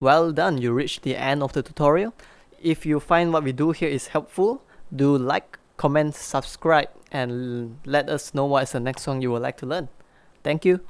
Well done, you reached the end of the tutorial. If you find what we do here is helpful, do like, comment, subscribe, and let us know what is the next song you would like to learn. Thank you.